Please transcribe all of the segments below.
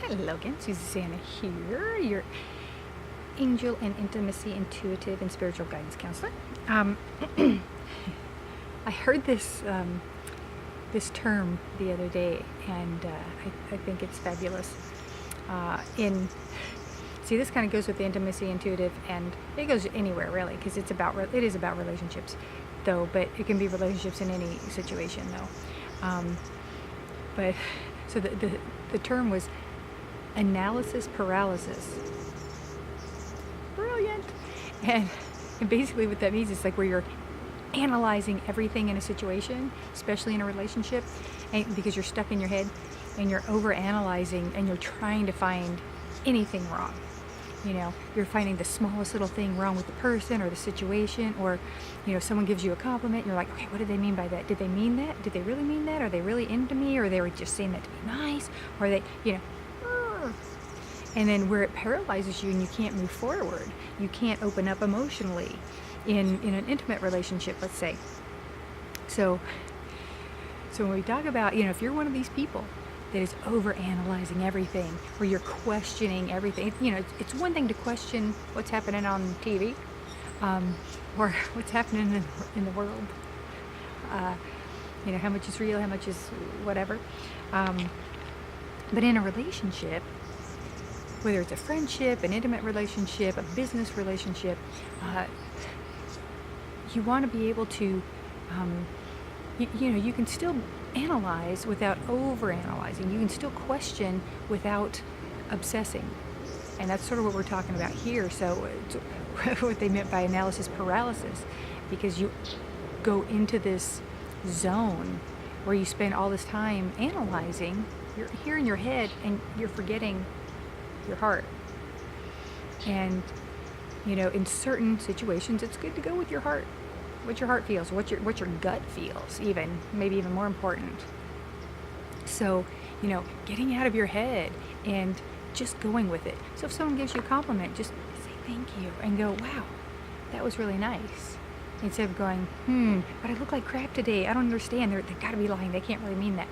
Hello again, Susanna here, your angel and intimacy, intuitive, and spiritual guidance counselor. I heard this term the other day, and I think it's fabulous. This kind of goes with the intimacy, intuitive, and it goes anywhere really, because it is about relationships, though. But it can be relationships in any situation, though. But so the term was analysis paralysis. Brilliant. And basically what that means is like where you're analyzing everything in a situation, especially in a relationship, and because you're stuck in your head and you're over analyzing and you're trying to find anything wrong. You know, you're finding the smallest little thing wrong with the person or the situation, or, you know, someone gives you a compliment and you're like, okay, what did they mean by that? Did they mean that? Did they really mean that? Are they really into me? Or they were just saying that to be nice? Or are they, you know, and then where it paralyzes you and you can't move forward, you can't open up emotionally in an intimate relationship, let's say. So when we talk about, you know, if you're one of these people that is over analyzing everything, or you're questioning everything, you know, it's one thing to question what's happening on TV, or what's happening in the world, you know, how much is real, how much is whatever, but in a relationship, whether it's a friendship, an intimate relationship, a business relationship, you want to be able to, you know, you can still analyze without over-analyzing. You can still question without obsessing. And that's sort of what we're talking about here. So it's what they meant by analysis paralysis, because you go into this zone where you spend all this time analyzing. You're here in your head and you're forgetting your heart. And, you know, in certain situations it's good to go with your heart, what your heart feels, what your gut feels, even maybe even more important. So, you know, getting out of your head and just going with it. So if someone gives you a compliment, just say thank you and go, wow, that was really nice, instead of going, but I look like crap today, I don't understand, they've got to be lying, they can't really mean that.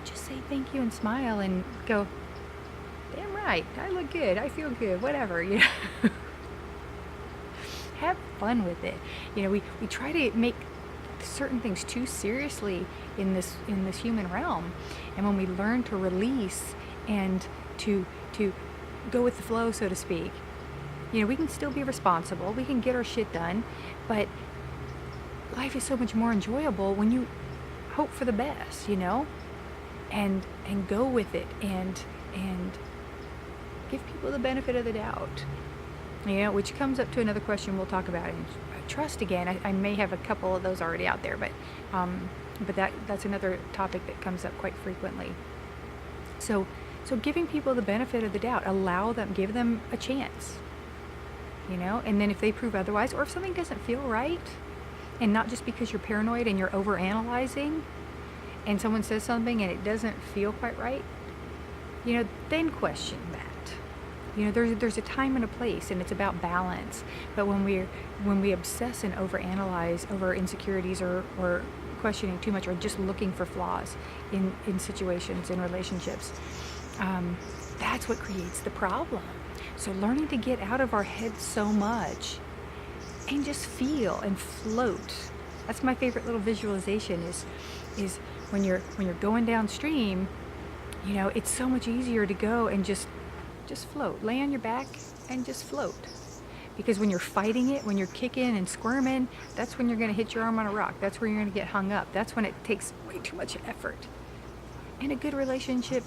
Just say thank you and smile and go, damn right, I look good, I feel good, whatever, you know. Have fun with it. You know, we try to make certain things too seriously in this human realm, and when we learn to release and to go with the flow, so to speak, you know, we can still be responsible, we can get our shit done, but life is so much more enjoyable when you hope for the best, you know, and go with it, and give people the benefit of the doubt, you know, which comes up to another question we'll talk about in trust again. I may have a couple of those already out there, but that's another topic that comes up quite frequently. So giving people the benefit of the doubt, give them a chance, you know, and then if they prove otherwise, or if something doesn't feel right, and not just because you're paranoid and you're over analyzing, and someone says something and it doesn't feel quite right, you know, then question that. You know, there's a time and a place, and it's about balance. But when we obsess and overanalyze over insecurities, or questioning too much, or just looking for flaws in situations, in relationships, that's what creates the problem. So learning to get out of our heads so much and just feel and float. That's my favorite little visualization, is when you're going downstream, you know, it's so much easier to go and just float. Lay on your back and just float. Because when you're fighting it, when you're kicking and squirming, that's when you're going to hit your arm on a rock. That's where you're going to get hung up. That's when it takes way too much effort. In a good relationship,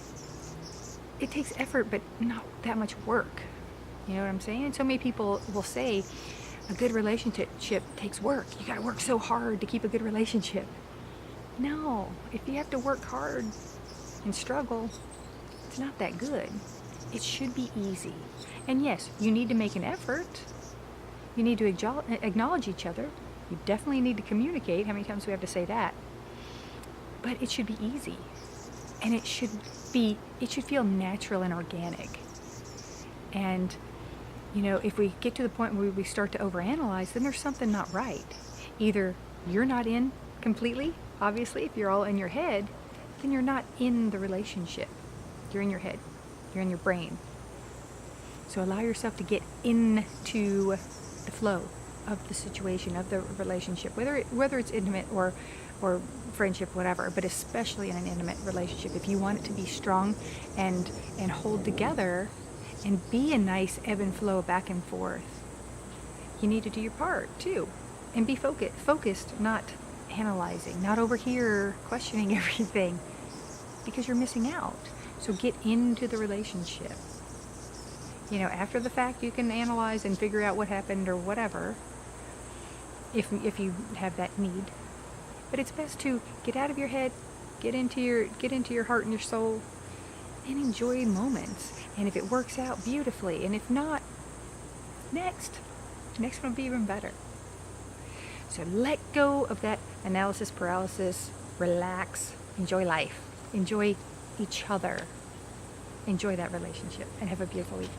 it takes effort, but not that much work. You know what I'm saying? So many people will say a good relationship takes work. You got to work so hard to keep a good relationship. No, if you have to work hard and struggle, it's not that good. It should be easy. And yes, you need to make an effort. You need to acknowledge each other. You definitely need to communicate. How many times do we have to say that? But it should be easy. And it should feel natural and organic. And, you know, if we get to the point where we start to overanalyze, then there's something not right. Either you're not in completely, obviously, if you're all in your head, then you're not in the relationship. You're in your head. You're in your brain. So allow yourself to get into the flow of the situation, of the relationship, whether it's intimate or friendship, whatever, but especially in an intimate relationship. If you want it to be strong and hold together and be a nice ebb and flow back and forth, you need to do your part too. And be focused, not analyzing, not over here questioning everything, because you're missing out. So get into the relationship. You know, after the fact, you can analyze and figure out what happened or whatever, if you have that need. But it's best to get out of your head, get into your heart and your soul, and enjoy moments. And if it works out, beautifully. And if not, next one will be even better. So let go of that analysis paralysis, relax, enjoy life, enjoy each other, enjoy that relationship, and have a beautiful week.